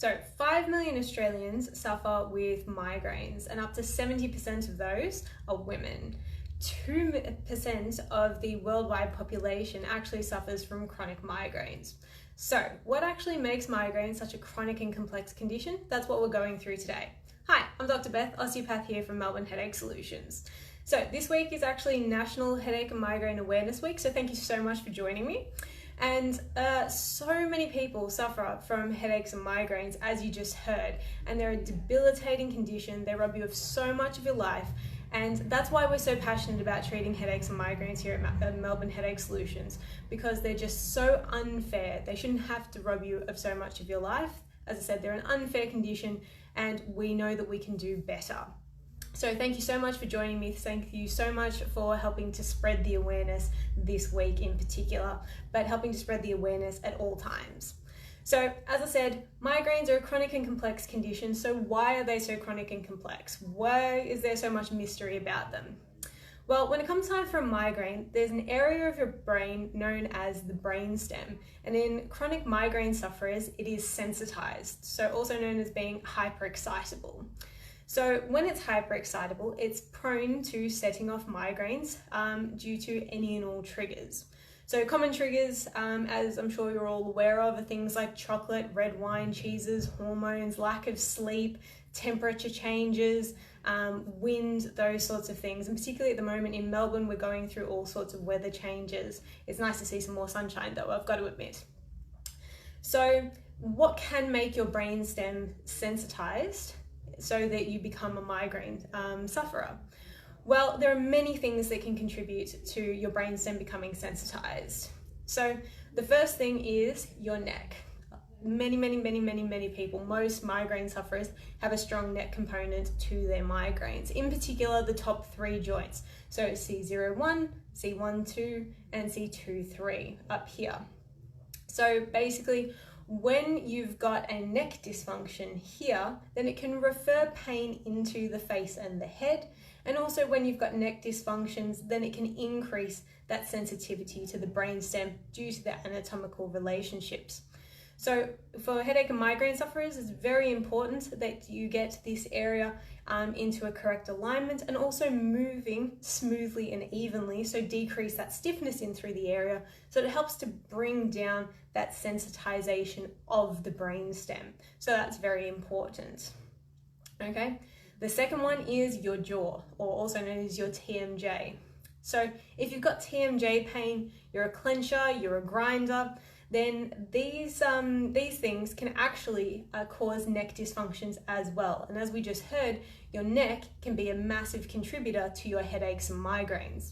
So 5 million Australians suffer with migraines, and up to 70% of those are women. 2% of the worldwide population actually suffers from chronic migraines. So what actually makes migraine such a chronic and complex condition? That's what we're going through today. Hi, I'm Dr. Beth, osteopath here from Melbourne Headache Solutions. So this week is actually National Headache and Migraine Awareness Week, so thank you so much for joining me. And so many people suffer from headaches and migraines, as you just heard, and they're a debilitating condition. They rob you of so much of your life, and that's why we're so passionate about treating headaches and migraines here at Melbourne Headache Solutions, because they're just so unfair. They shouldn't have to rob you of so much of your life. As I said, they're an unfair condition, and we know that we can do better. So thank you so much for joining me. Thank you so much for helping to spread the awareness this week in particular, but helping to spread the awareness at all times. So as I said, migraines are a chronic and complex condition. So why are they so chronic and complex? Why is there so much mystery about them? Well, when it comes time for a migraine, there's an area of your brain known as the brainstem. And in chronic migraine sufferers, it is sensitized, so also known as being hyperexcitable. So when it's hyperexcitable, it's prone to setting off migraines due to any and all triggers. So common triggers, as I'm sure you're all aware of, are things like chocolate, red wine, cheeses, hormones, lack of sleep, temperature changes, wind, those sorts of things. And particularly at the moment in Melbourne, we're going through all sorts of weather changes. It's nice to see some more sunshine though, I've got to admit. So what can make your brainstem sensitized so that you become a migraine sufferer? Well, there are many things that can contribute to your brainstem becoming sensitized. So the first thing is your neck. Many people, most migraine sufferers have a strong neck component to their migraines, in particular the top 3 joints. So C01, C12, and C23 up here. So basically, when you've got a neck dysfunction here, then it can refer pain into the face and the head. And also when you've got neck dysfunctions, then it can increase that sensitivity to the brainstem due to the anatomical relationships. So for headache and migraine sufferers, it's very important that you get this area into a correct alignment and also moving smoothly and evenly, so decrease that stiffness in through the area, so it helps to bring down that sensitization of the brainstem. So that's very important. Okay, the second one is your jaw, or also known as your TMJ. So if you've got TMJ pain, you're a clencher, you're a grinder, then these things can actually cause neck dysfunctions as well. And as we just heard, your neck can be a massive contributor to your headaches and migraines.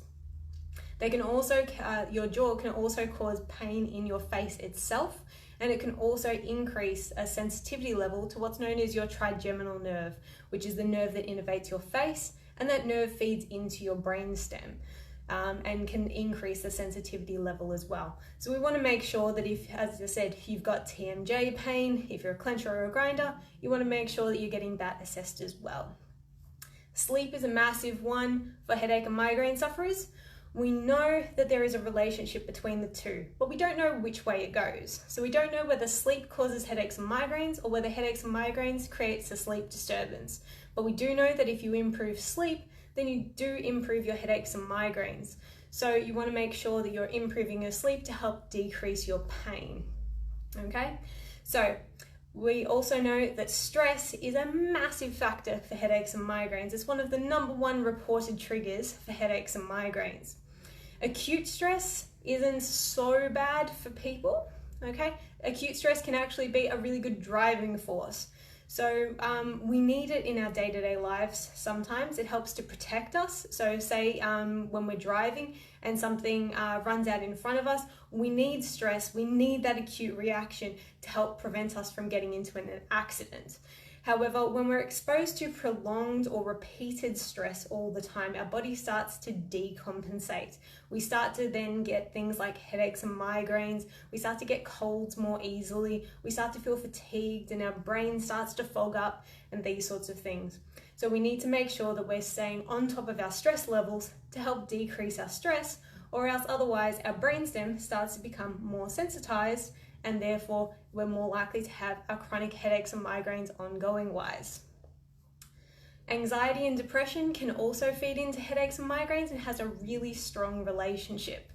They can also, your jaw can also cause pain in your face itself, and it can also increase a sensitivity level to what's known as your trigeminal nerve, which is the nerve that innervates your face, and that nerve feeds into your brainstem. And can increase the sensitivity level as well. So we want to make sure that if, as I said, if you've got TMJ pain, if you're a clencher or a grinder, you want to make sure that you're getting that assessed as well. Sleep is a massive one for headache and migraine sufferers. We know that there is a relationship between the two, but we don't know which way it goes. So we don't know whether sleep causes headaches and migraines or whether headaches and migraines creates a sleep disturbance. But we do know that if you improve sleep, then you do improve your headaches and migraines. So you want to make sure that you're improving your sleep to help decrease your pain. Okay, so we also know that stress is a massive factor for headaches and migraines. It's one of the #1 reported triggers for headaches and migraines. Acute stress isn't so bad for people, okay? Acute stress can actually be a really good driving force. So we need it in our day-to-day lives sometimes. It helps to protect us. So say when we're driving and something runs out in front of us, we need stress, we need that acute reaction to help prevent us from getting into an accident. However, when we're exposed to prolonged or repeated stress all the time, our body starts to decompensate. We start to then get things like headaches and migraines. We start to get colds more easily. We start to feel fatigued and our brain starts to fog up and these sorts of things. So we need to make sure that we're staying on top of our stress levels to help decrease our stress, or else otherwise our brainstem starts to become more sensitized and therefore we're more likely to have our chronic headaches and migraines ongoing wise. Anxiety and depression can also feed into headaches and migraines and has a really strong relationship.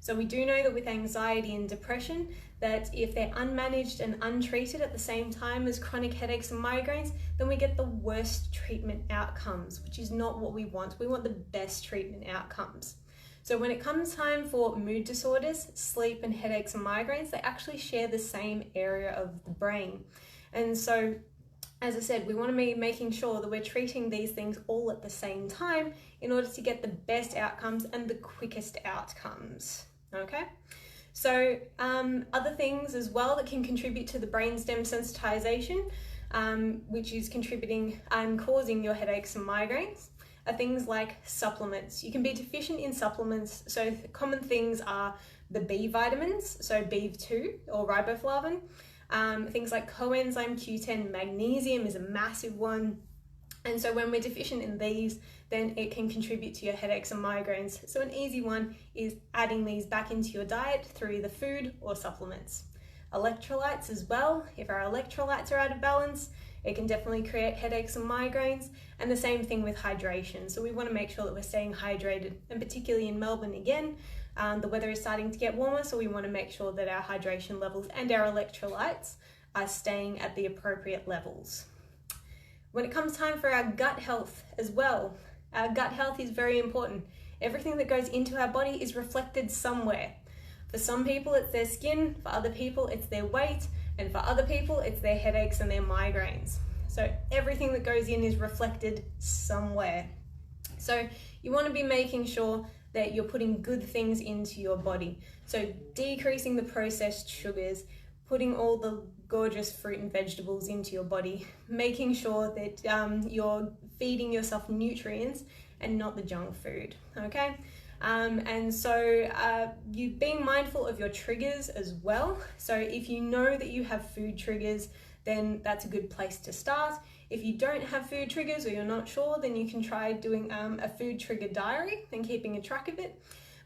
So we do know that with anxiety and depression, that if they're unmanaged and untreated at the same time as chronic headaches and migraines, then we get the worst treatment outcomes, which is not what we want. We want the best treatment outcomes. So when it comes time for mood disorders, sleep and headaches and migraines, they actually share the same area of the brain. And so, as I said, we want to be making sure that we're treating these things all at the same time in order to get the best outcomes and the quickest outcomes. Okay, so other things as well that can contribute to the brainstem sensitization, which is contributing and causing your headaches and migraines, are things like supplements. You can be deficient in supplements. So common things are the B vitamins, so B2 or riboflavin, things like coenzyme Q10, magnesium is a massive one. And so when we're deficient in these, then it can contribute to your headaches and migraines. So an easy one is adding these back into your diet through either food or supplements. Electrolytes as well. If our electrolytes are out of balance, it can definitely create headaches and migraines. And the same thing with hydration. So we want to make sure that we're staying hydrated, and particularly in Melbourne again, the weather is starting to get warmer, so we want to make sure that our hydration levels and our electrolytes are staying at the appropriate levels. When it comes time for our gut health as well, our gut health is very important. Everything that goes into our body is reflected somewhere. For some people, it's their skin, for other people, it's their weight, and for other people, it's their headaches and their migraines. So everything that goes in is reflected somewhere. So you want to be making sure that you're putting good things into your body. So decreasing the processed sugars, putting all the gorgeous fruit and vegetables into your body, making sure that you're feeding yourself nutrients and not the junk food, okay? And so you being mindful of your triggers as well. So if you know that you have food triggers, then that's a good place to start. If you don't have food triggers or you're not sure, then you can try doing a food trigger diary and keeping a track of it.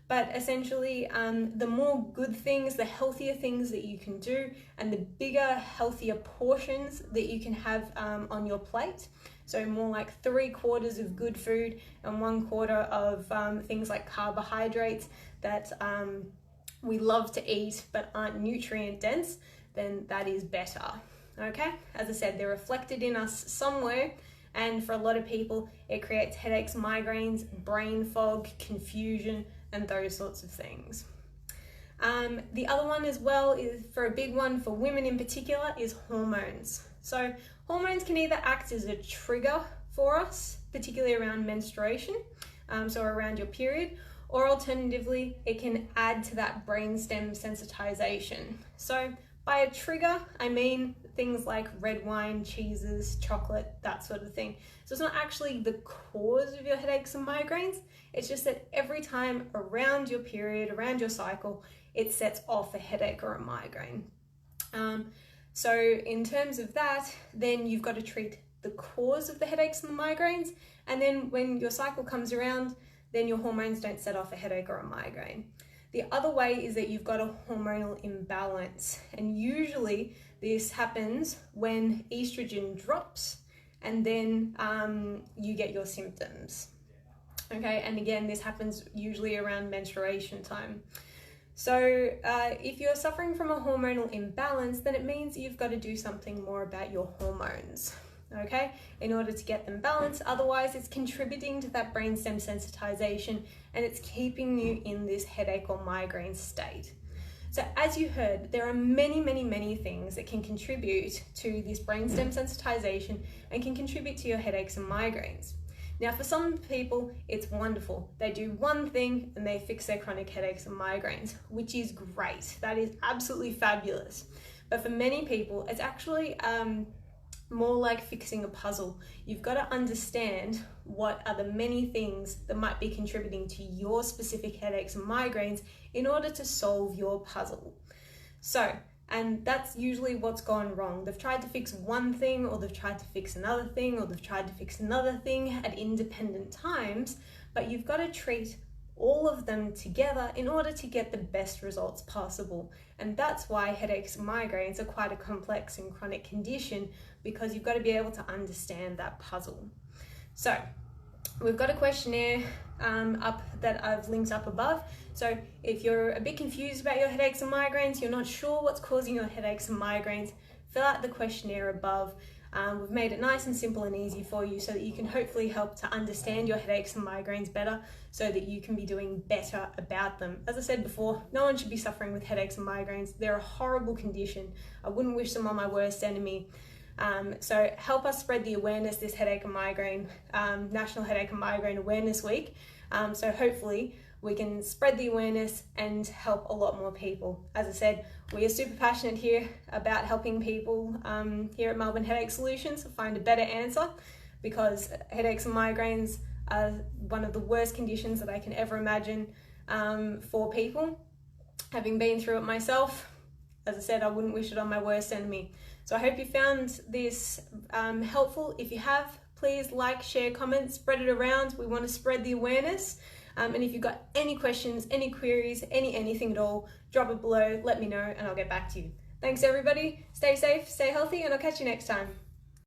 But essentially, the more good things, the healthier things that you can do, and the bigger, healthier portions that you can have on your plate. So more like 3/4 of good food and 1/4 of things like carbohydrates that we love to eat but aren't nutrient dense, then that is better. Okay, as I said, they're reflected in us somewhere, and for a lot of people, it creates headaches, migraines, brain fog, confusion, and those sorts of things. The other one as well is, for a big one for women in particular, is hormones. So hormones can either act as a trigger for us, particularly around menstruation, so around your period, or alternatively, it can add to that brainstem sensitization. So by a trigger, I mean things like red wine, cheeses, chocolate, that sort of thing. So it's not actually the cause of your headaches and migraines, it's just that every time around your period, around your cycle, it sets off a headache or a migraine. So in terms of that, then you've got to treat the cause of the headaches and the migraines, and then when your cycle comes around, then your hormones don't set off a headache or a migraine. The other way is that you've got a hormonal imbalance, and usually this happens when estrogen drops, and then you get your symptoms. Okay, and again, this happens usually around menstruation time. So if you're suffering from a hormonal imbalance, then it means you've got to do something more about your hormones, okay, in order to get them balanced. Otherwise, it's contributing to that brainstem sensitization, and it's keeping you in this headache or migraine state. So as you heard, there are many things that can contribute to this brainstem sensitization and can contribute to your headaches and migraines. Now, for some people, it's wonderful. They do one thing and they fix their chronic headaches and migraines, which is great. That is absolutely fabulous. But for many people, it's actually more like fixing a puzzle. You've got to understand what are the many things that might be contributing to your specific headaches and migraines in order to solve your puzzle. So, and that's usually what's gone wrong. They've tried to fix one thing, or they've tried to fix another thing, or they've tried to fix another thing at independent times, but you've got to treat all of them together in order to get the best results possible. And that's why headaches and migraines are quite a complex and chronic condition, because you've got to be able to understand that puzzle. So we've got a questionnaire up that I've linked up above. So if you're a bit confused about your headaches and migraines, you're not sure what's causing your headaches and migraines, fill out the questionnaire above. We've made it nice and simple and easy for you so that you can hopefully help to understand your headaches and migraines better, so that you can be doing better about them. As I said before, no one should be suffering with headaches and migraines. They're a horrible condition. I wouldn't wish them on my worst enemy. So help us spread the awareness this headache and migraine, National Headache and Migraine Awareness Week. So hopefully we can spread the awareness and help a lot more people. As I said, we are super passionate here about helping people here at Melbourne Headache Solutions find a better answer, because headaches and migraines are one of the worst conditions that I can ever imagine for people. Having been through it myself, as I said, I wouldn't wish it on my worst enemy. So I hope you found this helpful. If you have, please like, share, comment, spread it around. We want to spread the awareness. And if you've got any questions, any queries, anything at all, drop it below, let me know, and I'll get back to you. Thanks everybody, stay safe, stay healthy, and I'll catch you next time.